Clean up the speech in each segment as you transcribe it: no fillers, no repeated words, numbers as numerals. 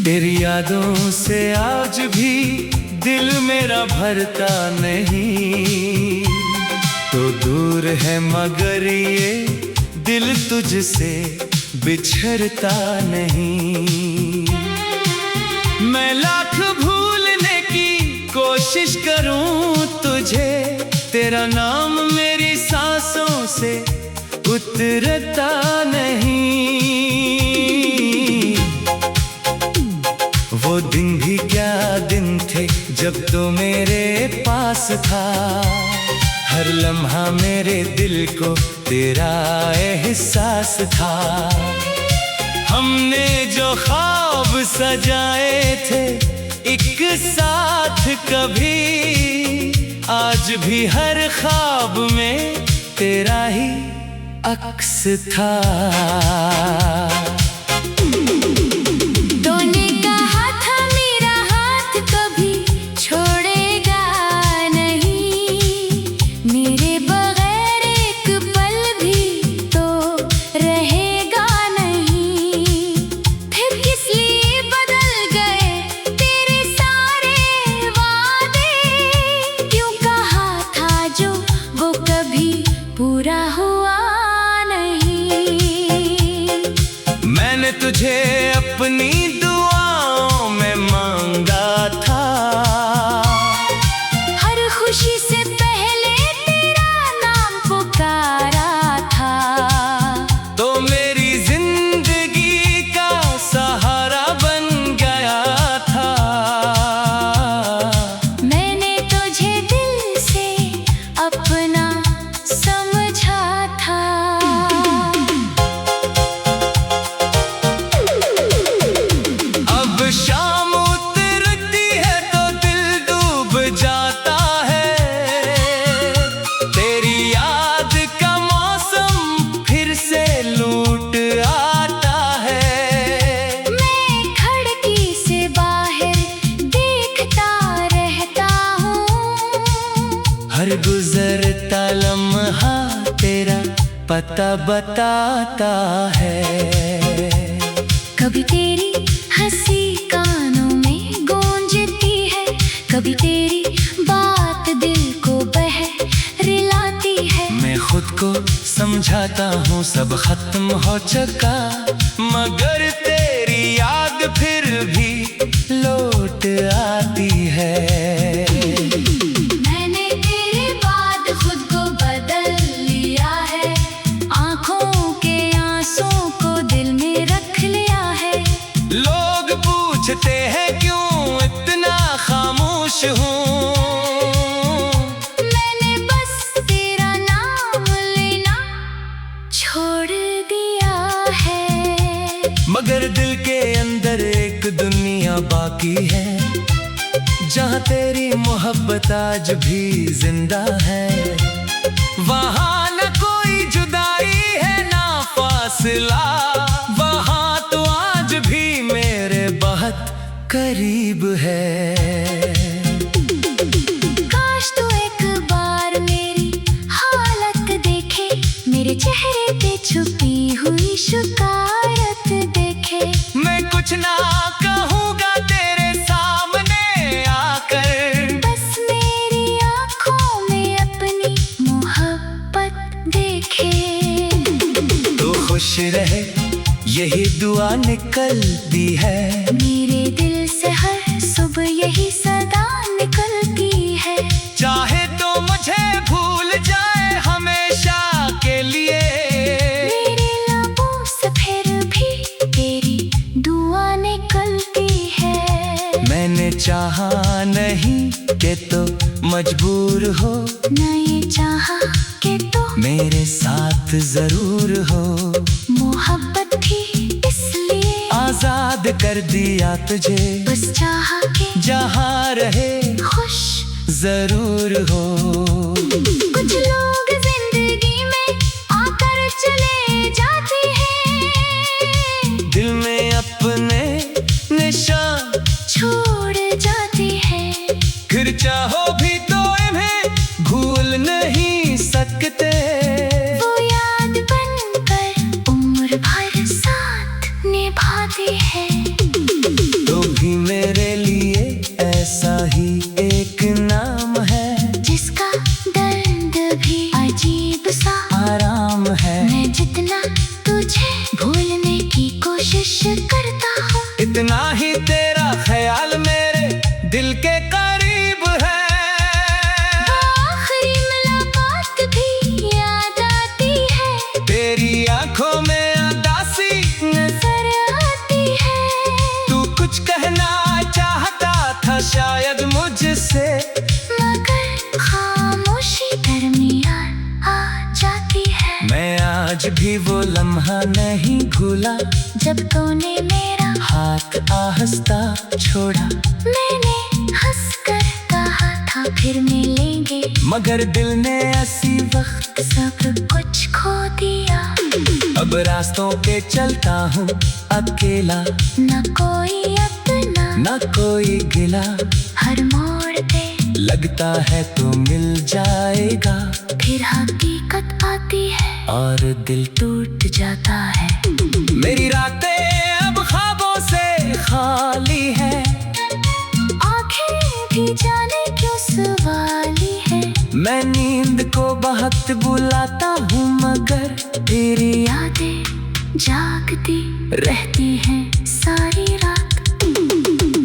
तेरी यादों से आज भी दिल मेरा भरता नहीं। तो दूर है मगर ये दिल तुझसे बिछड़ता नहीं। मैं लाख भूलने की कोशिश करूं तुझे, तेरा नाम मेरी सांसों से उतरता नहीं। वो दिन भी क्या दिन थे जब तो मेरे पास था। हर लम्हा मेरे दिल को तेरा एहसास था। हमने जो ख्वाब सजाए थे एक साथ कभी, आज भी हर ख्वाब में तेरा ही अक्स था। तूने कहा था मेरा हाथ कभी छोड़ेगा नहीं, मेरे बगैर एक पल भी तो रहेगा नहीं। फिर किस लिए बदल गए तेरे सारे वादे, क्यों कहा था जो वो कभी पूरा हुआ। मैंने तुझे अपनी दुआओं में मांगा था। हर खुशी से पहले तेरा नाम पुकारा था। तो मेरी जिंदगी का सहारा बन गया था। मैंने तुझे दिल से अपना समझा था। शाम उतरती है तो दिल डूब जाता है। तेरी याद का मौसम फिर से लूट आता है। मैं खिड़की से बाहर देखता रहता हूँ। हर गुजरता लम्हा तेरा पता बताता है। कभी तेरी हंसी कानों में गूंजती है, कभी तेरी बात दिल को बहलाती है। मैं खुद को समझाता हूँ सब खत्म हो चुका, मगर तेरी याद फिर भी लौट आती है। मैंने तेरे बाद खुद को बदल लिया है, आंखों के आंसुओं को दिल में रख लिया है। लोग पूछते हैं क्यों इतना खामोश हूँ, मैंने बस तेरा नाम लेना छोड़ दिया है। मगर दिल के अंदर एक दुनिया बाकी है, जहाँ तेरी मोहब्बत आज भी जिंदा है। वहाँ न कोई जुदाई है ना फासला, वहाँ तो आज भी मेरे बहुत करीब है। काश तू एक बार मेरी हालत देखे, मेरे चेहरे पे छुपी हुई शिकायत देखे। मैं कुछ ना कहूँगा तेरे सामने आकर, बस मेरी आंखों में अपनी मोहब्बत देखे। तू खुश रहे यही दुआ निकलती है। मेरे दिल से हर सुबह यही सदा निकलती है। चाहे तो मुझे भूल जाए हमेशा के लिए, मेरे लबों से फिर भी तेरी दुआ निकलती है। मैंने चाहा नहीं कि तो मजबूर हो, न ये चाहा कि तो मेरे साथ जरूर हो। मोहब्बत थी इसलिए आजाद कर दिया तुझे, बस चाहा कि जहाँ रहे खुश जरूर हो। कुछ लोग जिंदगी में आकर चले जाते हैं, दिल में अपने निशान छोड़ जाते हैं। फिर चाहो भी तो इन्हें भूल नहीं सकते। वो याद बनकर उम्र भर साथ निभाते हैं। तो उतना ही तेरा ख्याल मेरे दिल के करीब है। आखिरी मुलाकात भी याद आती है, तेरी आंखों में उदासी नजर आती है। तू कुछ कहना चाहता था शायद मुझसे, मगर खामोशी दरमियान आ जाती है। मैं आज भी वो लम्हा नहीं भूला जब तूने मेरा हाथ आहिस्ता छोड़ा। मैंने हंसकर कहा था फिर मिलेंगे, मगर दिल ने ऐसी वक्त सब कुछ खो दिया। अब रास्तों पे चलता हूँ अकेला, न कोई अपना न कोई गिला। हर मोड़ पे लगता है तो मिल जाएगा, फिर हकीकत आती है और दिल टूट जाता है। मेरी रातें अब ख्वाबों से खाली है, आंखें भी जाने क्यों सवाली है। मैं नींद को बहुत बुलाता हूँ मगर तेरी यादें जागती रहती हैं सारी रात।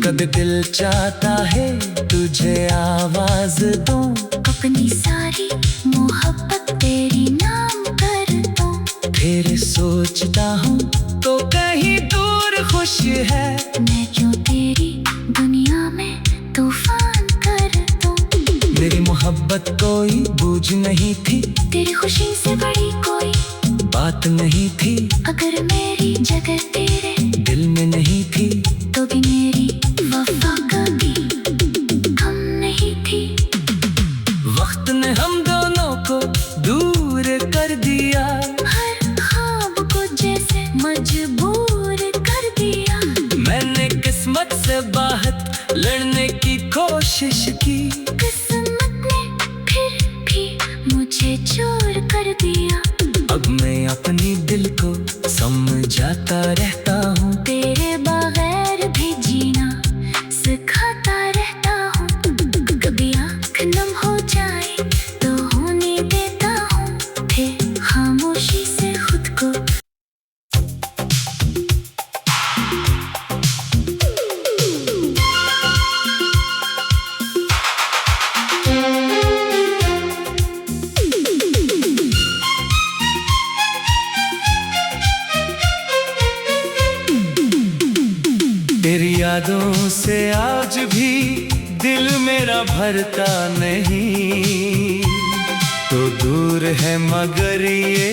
कभी दिल चाहता है तुझे आवाज दूं, अपनी सारी मोहब्बत तेरी नाम कर दूं। फिर सोचता हूँ तो कहीं दूर खुश है, मैं क्यों तेरी दुनिया में तूफान कर दूं। मेरी मोहब्बत कोई बूझ नहीं थी, तेरी खुशी से बड़ी कोई बात नहीं थी। अगर मेरी जगह तेरे दिल में नहीं थी तो भी मेरी वफा कभी कम नहीं थी। वक्त ने हम दोनों को दूर कर दिया, हर ख्वाब को जैसे मजबूर कर दिया। मैंने किस्मत से बाहर लड़ने की कोशिश की, किस्मत ने फिर भी मुझे चोर कर दिया। अब मैं अपनी दिल को समझाता रहता हूँ, तेरे बगैर भी जीना सिखाता रहता हूँ। कभी आँख नम हो जाए तो होने देता हूँ, फिर खामोशी से खुद को तेरी यादों से आज भी दिल मेरा भरता नहीं। तो दूर है मगर ये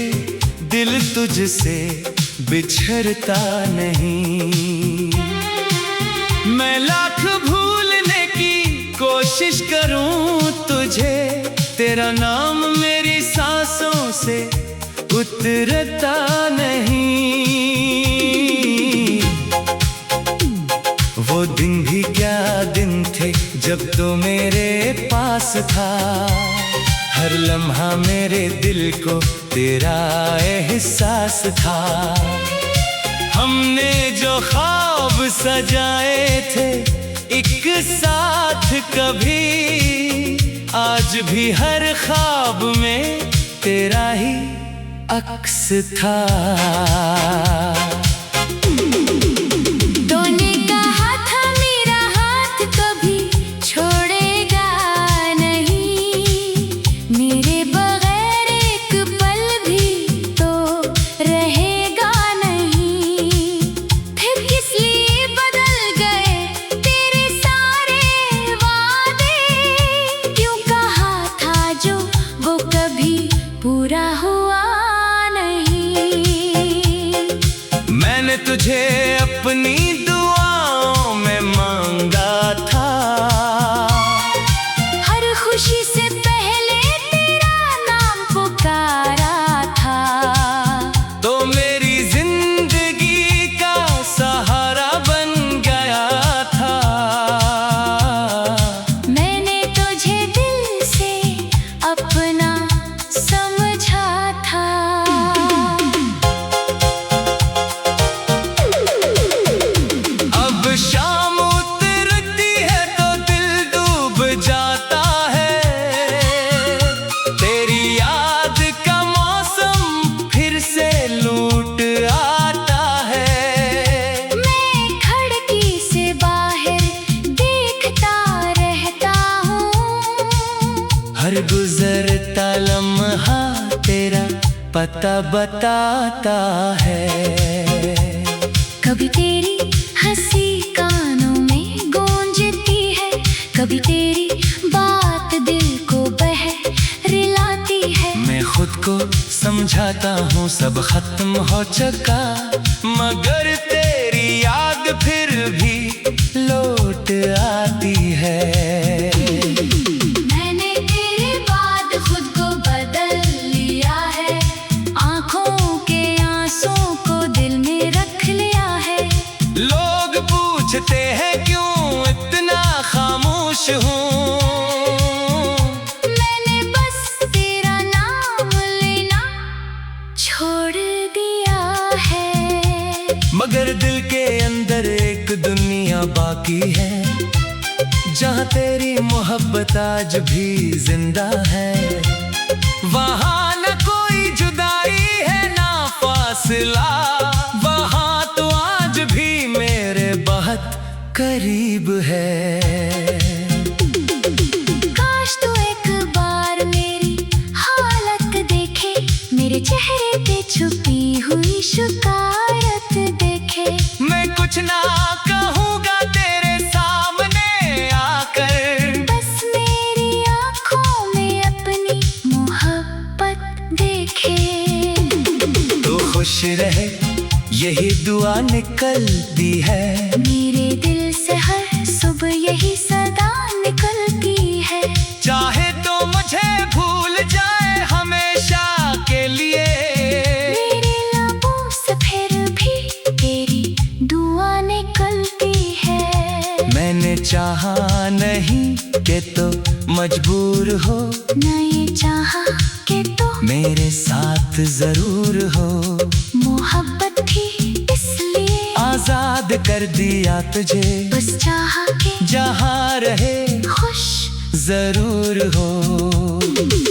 दिल तुझसे बिछड़ता नहीं। मैं लाख भूलने की कोशिश करूं तुझे, तेरा नाम मेरी सांसों से उतरता नहीं। वो दिन भी क्या दिन थे जब तो मेरे पास था, हर लम्हा मेरे दिल को तेरा एहसास था। हमने जो ख्वाब सजाए थे एक साथ कभी, आज भी हर ख्वाब में तेरा ही अक्स था। तूने कहा था मेरा हाथ कभी छोड़ेगा नहीं, मेरे बगैर एक पल भी तो रहेगा नहीं। फिर किस लिए बदल गए तेरे सारे वादे, क्यों कहा था जो वो कभी पूरा हुआ नहीं। मैंने तुझे अपनी दुआओं में मांगा था, हर खुशी से पहले तेरा नाम पुकारा था। तो मेरी जिंदगी का सहारा बन गया था। मैंने तुझे दिल से अपना समझा था। पता बताता है। कभी तेरी हंसी कानों में गूंजती है, कभी तेरी बात दिल को बहलाती है। मैं खुद को समझाता हूँ सब खत्म हो चुका, मगर तेरी याद फिर भी लौट आती है। मैंने तेरे बाद खुद को बदल लिया है, आंखों के आंसुओं को दिल में रख लिया है। लोग पूछते हैं क्यों इतना खामोश हूँ, मैंने बस तेरा नाम लेना छोड़ दिया है। मगर दिल के अंदर एक दुनिया बाकी है, जहाँ तेरी मोहब्बत आज भी जिंदा है। वहाँ न कोई जुदाई है ना फासला, वहाँ तो आज भी मेरे बहुत करीब है। काश तू एक बार मेरी हालत देखे, मेरे चेहरे पे छुपी हुई शिकायत देखे। मैं कुछ ना कहूँगा तेरे सामने आकर, बस मेरी आंखों में अपनी मोहब्बत देखे। तो खुश रहे यही दुआ निकलती है, मेरे दिल से हर सुबह यही सदा निकलती है। चाहे तो मुझे भूल जाए हमेशा के लिए, मेरे लबों से फिर भी तेरी दुआ निकलती है। मैंने चाहा नहीं कि तो मजबूर हो, न ये चाहा कि तो मेरे साथ जरूर हो। मोहब्बत थी इसलिए आजाद कर दिया तुझे, बस चाहा कि जहाँ रहे खुश जरूर हो।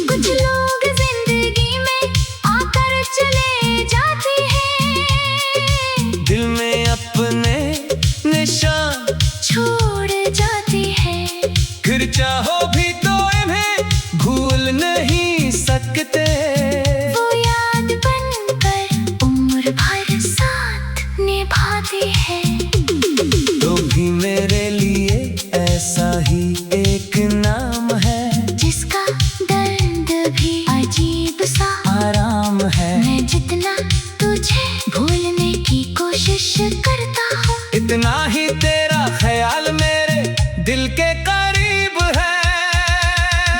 कुछ लोग जिंदगी में आकर चले जाते हैं, दिल में अपने निशान छोड़ जाते हैं। फिर चाहो भी तो इन्हें भूल नहीं सकते, वो याद बनकर उम्र भर साथ निभाते हैं। तो भी मेरे लिए ऐसा ही एक नाम है, जिसका दर्द भी अजीब सा आराम है। मैं जितना तुझे भूलने की कोशिश करता हूँ, इतना ही तेरा ख्याल मेरे दिल के करीब है।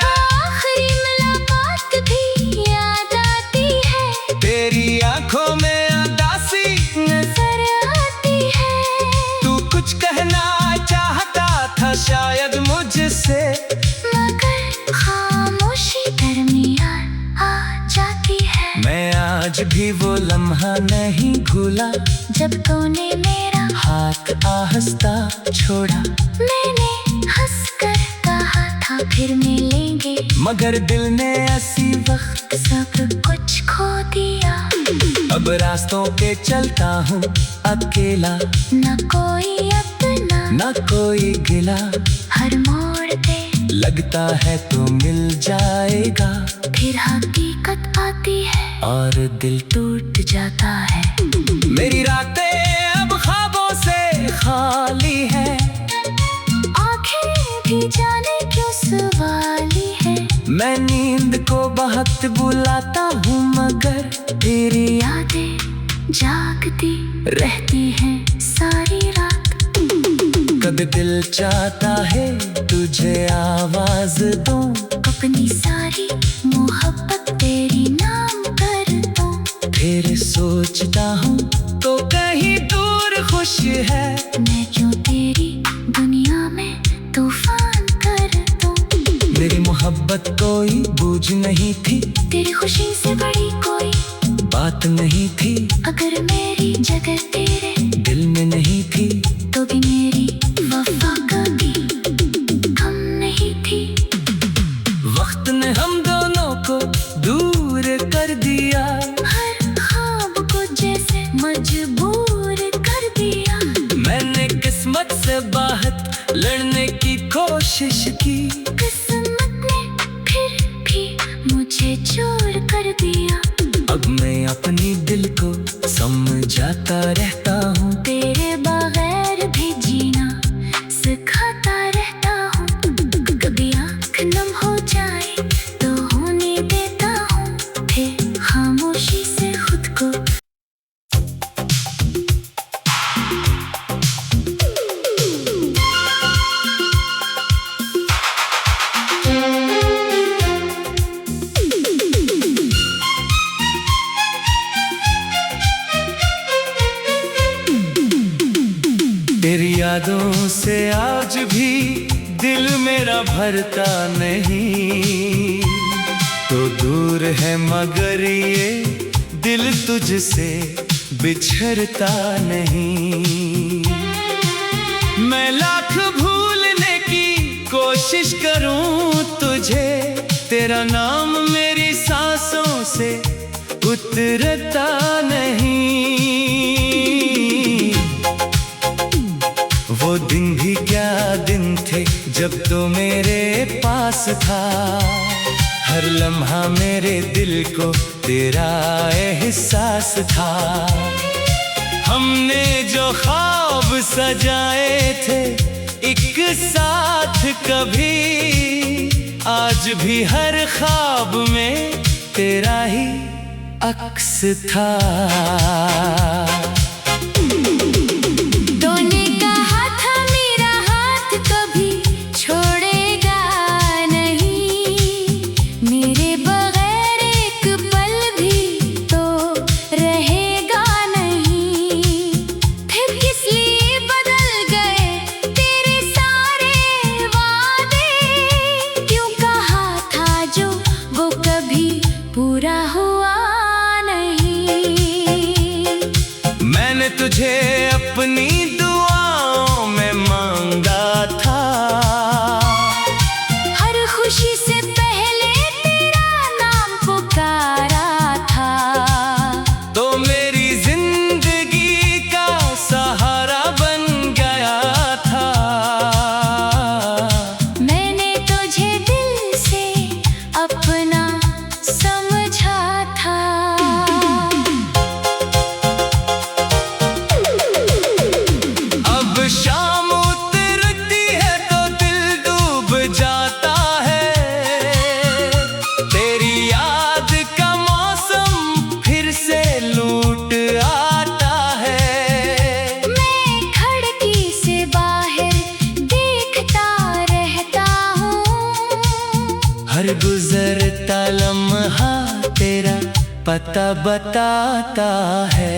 आखिरी मुलाकात भी याद आती है, तेरी आंखों में उदासी नजर आती है। तू कुछ कहना चाहता था शायद मुझसे, मगर खामोशी दरमियान आ जाती है। मैं आज भी वो लम्हा नहीं भूला, जब तूने मेरा हाथ आहिस्ता छोड़ा। मैंने हंसकर कहा था फिर मिलेंगे, मगर दिल ने ऐसी वक्त सब कुछ खो दिया। अब रास्तों पे चलता हूँ अकेला, न कोई अपना न कोई गिला। हर मोड़ पे लगता है तो मिल जाएगा, फिर हकीकत आती है और दिल टूट जाता है। मेरी रातें अब ख्वाबों से खाली है, आंखें भी जाने क्यों सवाली है। मैं नींद को बहुत बुलाता हूँ, मगर तेरी यादें जागती रहती हैं सारी रात। कब दिल चाहता है तुझे आवाज दूं, अपनी सारी मोहब्बत तेरी नाम कर दूं। फिर सोचता हूँ तो कहीं दूर खुश है, मैं क्यों तेरी दुनिया में तूफान कर दूं। मेरी मोहब्बत कोई बूझ नहीं थी, तेरी खुशी से बड़ी कोई बात नहीं थी। अगर मेरी जगह तेरे दिल में नहीं थी, तो भी मेरी वफा कभी कम नहीं थी। वक्त ने हम दोनों को दूर कर दिया, हर ख्वाब को जैसे मजबूर कर दिया। मैंने किस्मत से बाहर लड़ने की कोशिश की, किस्मत ने फिर भी मुझे चोर कर दिया। अब मैं सिखाता रहता हूँ। तेरे बगैर भी जीना सिखाता रहता हूँ। कभी आँख नम हो जाए तो होने देता हूँ, फिर खामोशी से खुद को। तेरी यादों से आज भी दिल मेरा भरता नहीं। तो दूर है मगर ये दिल तुझसे बिछड़ता नहीं। मैं लाख भूलने की कोशिश करूं तुझे, तेरा नाम मेरी सांसों से उतरता नहीं। वो दिन भी क्या दिन थे जब तो मेरे पास था। हर लम्हा मेरे दिल को तेरा एहसास था। हमने जो ख्वाब सजाए थे एक साथ कभी, आज भी हर ख्वाब में तेरा ही अक्स था। पूरा हुआ नहीं। मैंने तुझे अपनी दुआओं में मांगा था। हर खुशी से पहले तेरा नाम पुकारा था। तो मेरी जिंदगी का सहारा बन गया था। मैंने तुझे दिल से अपना समझा था। अब शाम उतरती है तो दिल डूब जाता है। तेरी याद का मौसम फिर से लूट आता है। मैं खिड़की से बाहर देखता रहता हूँ। हर गुजरता लम्हा तेरा पता बताता है।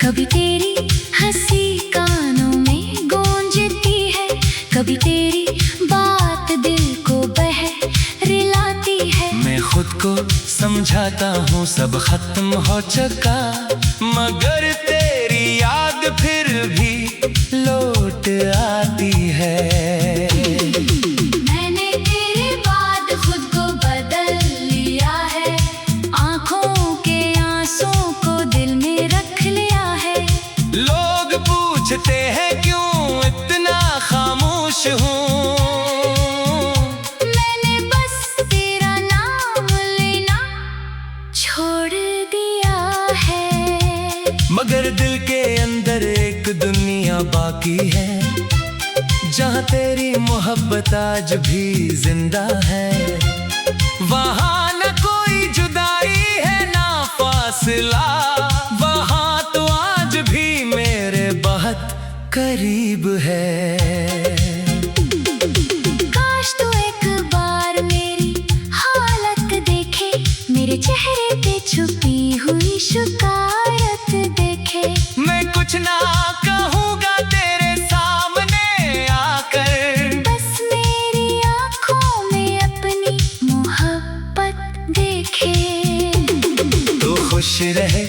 कभी तेरी हंसी कानों में गूंजती है, कभी तेरी बात दिल को बहलाती है। मैं खुद को समझाता हूँ सब खत्म हो चुका, मगर तेरी याद फिर भी लौट आती है। पूछते हैं क्यों इतना खामोश हूँ। मैंने बस तेरा नाम लेना छोड़ दिया है। मगर दिल के अंदर एक दुनिया बाकी है, जहाँ तेरी मोहब्बत आज भी जिंदा है। वहाँ न कोई जुदाई है ना फासला, वहाँ तो आज भी मेरे बहुत करीब है। काश तू एक बार मेरी हालत देखे, मेरे चेहरे पे छुपी हुई शिकायत देखे। मैं कुछ ना कहूँगा तेरे सामने आकर, बस मेरी आँखों में अपनी मोहब्बत देखे। तू खुश रहे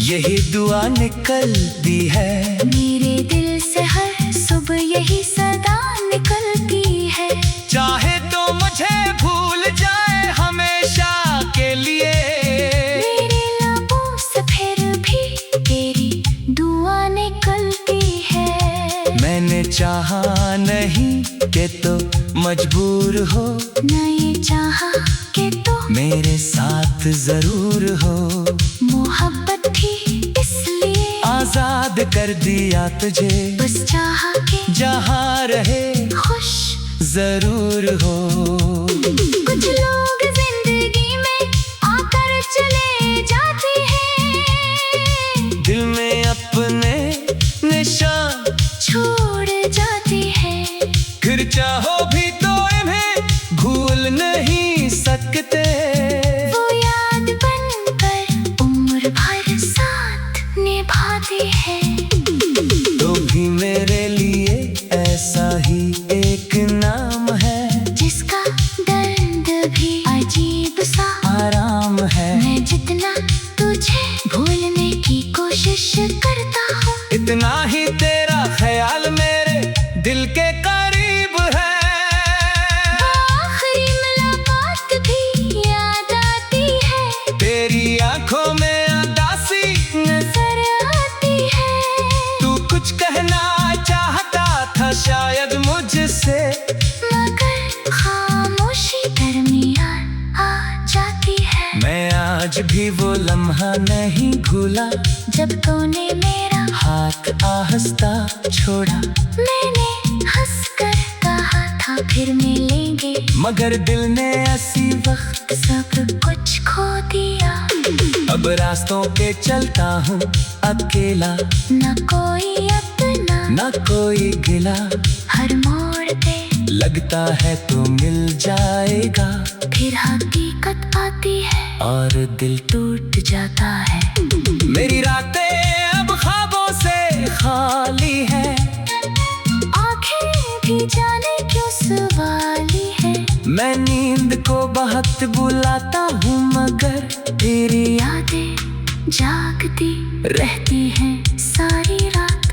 यही दुआ निकलती है। मेरे दिल से हर सुबह यही सदा निकलती है। चाहे तो मुझे भूल जाए हमेशा के लिए, मेरे लबों से फिर भी तेरी दुआ निकलती है। मैंने चाहा नहीं कि तो मजबूर हो, न ये चाहा कि तो मेरे साथ जरूर हो। मोहब्बत थी याद कर दिया तुझे, बस चाह के जहाँ रहे खुश जरूर हो। कुछ लोग जिंदगी में आकर चले जाते हैं, दिल में अपने निशान छोड़ जाते हैं। फिर चाहो भी तो इन्हें भूल नहीं सकते, वो याद बनकर उम्र भर साथ निभाते हैं। तो भी मेरे लिए ऐसा ही एक नाम है, जिसका दर्द भी अजीब सा आराम है। मैं जितना तुझे भूलने की कोशिश करता हूँ, इतना ही तेरा ख्याल मेरे दिल के करीब है। आखिरी मुलाकात भी याद आती है, तेरी आंखों में उदासी नजर आती है। तू कुछ कहना चाहता था शायद मुझसे, मगर खामोशी दरमियान आ जाती है। मैं आज भी वो लम्हा नहीं भूला, जब तूने मेरा हाथ आहिस्ता छोड़ा। मैंने हंसकर कहा था फिर मिलेंगे, मगर दिल ने ऐसी वक्त सब कुछ खो दिया। अब रास्तों पे चलता हूँ अकेला, न कोई अपना न कोई गिला। हर मोड़ पे लगता है तो मिल जाएगा, फिर हकीकत आती है और दिल टूट जाता है। मेरी रातें अब ख्वाबों से खाली है, आंखें भी जाने क्यों सवाली है। मैं नींद को बहुत बुलाता हूँ मगर तेरी यादें जागती रहती हैं सारी रात।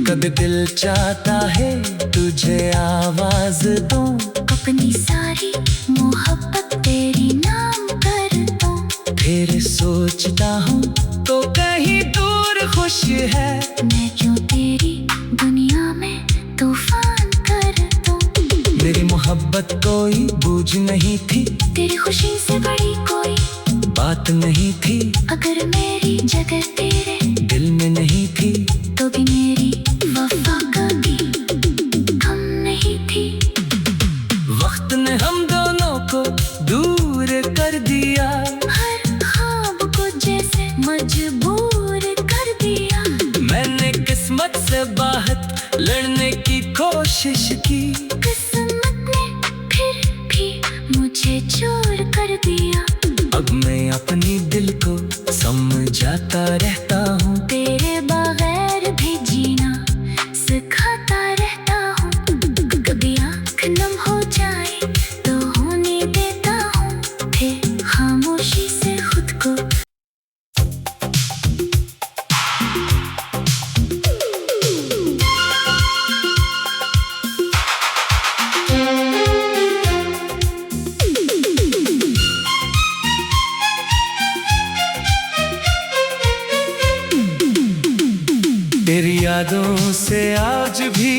कभी दिल चाहता है तुझे आवाज दूं, अपनी सारी मोहब्बत तेरी नाम कर दूं। फिर सोचता हूँ तो कहीं दूर खुश है, मैं क्यों तेरी दुनिया में तूफान कर दूं। मेरी मोहब्बत कोई बूझ नहीं थी, तेरी खुशी से बड़ी कोई बात नहीं थी। अगर मेरी जगह तेरे दिल में नहीं थी तो भी मेरी वफा कभी कम नहीं थी। वक्त ने हम दोनों को दूर कर दिया, हर ख्वाब को जैसे मजबूर कर दिया। मैंने किस्मत से बाहर लड़ने की कोशिश की, किस्मत ने फिर भी मुझे चोर कर दिया। अब मैं अपनी दिल को समझाता रहता हूँ, तेरे बगैर भी जीना सिखाता रहता हूँ। कभी आँख नम हो जाए तो होने देता हूँ, फिर खामोशी से खुद को तेरी यादों से आज भी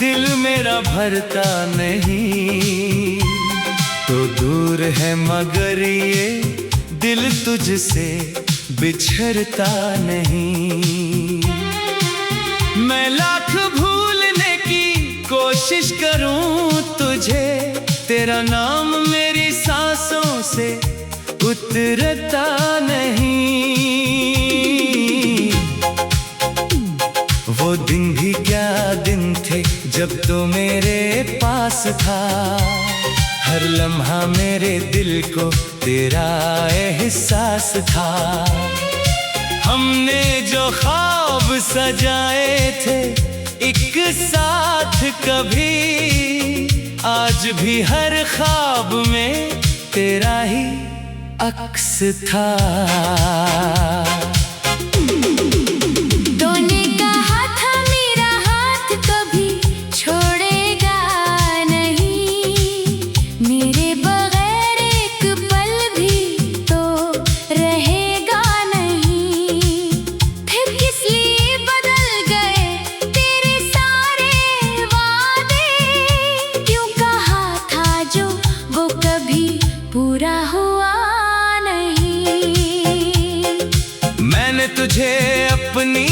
दिल मेरा भरता नहीं। तो दूर है मगर ये दिल तुझसे बिछड़ता नहीं। मैं लाख भूलने की कोशिश करूं तुझे, तेरा नाम मेरी सांसों से उतरता नहीं। वो दिन भी क्या दिन थे जब तो मेरे पास था, हर लम्हा मेरे दिल को तेरा एहसास था। हमने जो ख्वाब सजाए थे एक साथ कभी, आज भी हर ख्वाब में तेरा ही अक्स था। तूने कहा था मेरा हाथ कभी छोड़ेगा नहीं, मेरे बगैर एक पल भी तो रहेगा नहीं। फिर किस लिए बदल गए तेरे सारे वादे, क्यों कहा था जो वो कभी पूरा हुआ नहीं। मैंने तुझे अपनी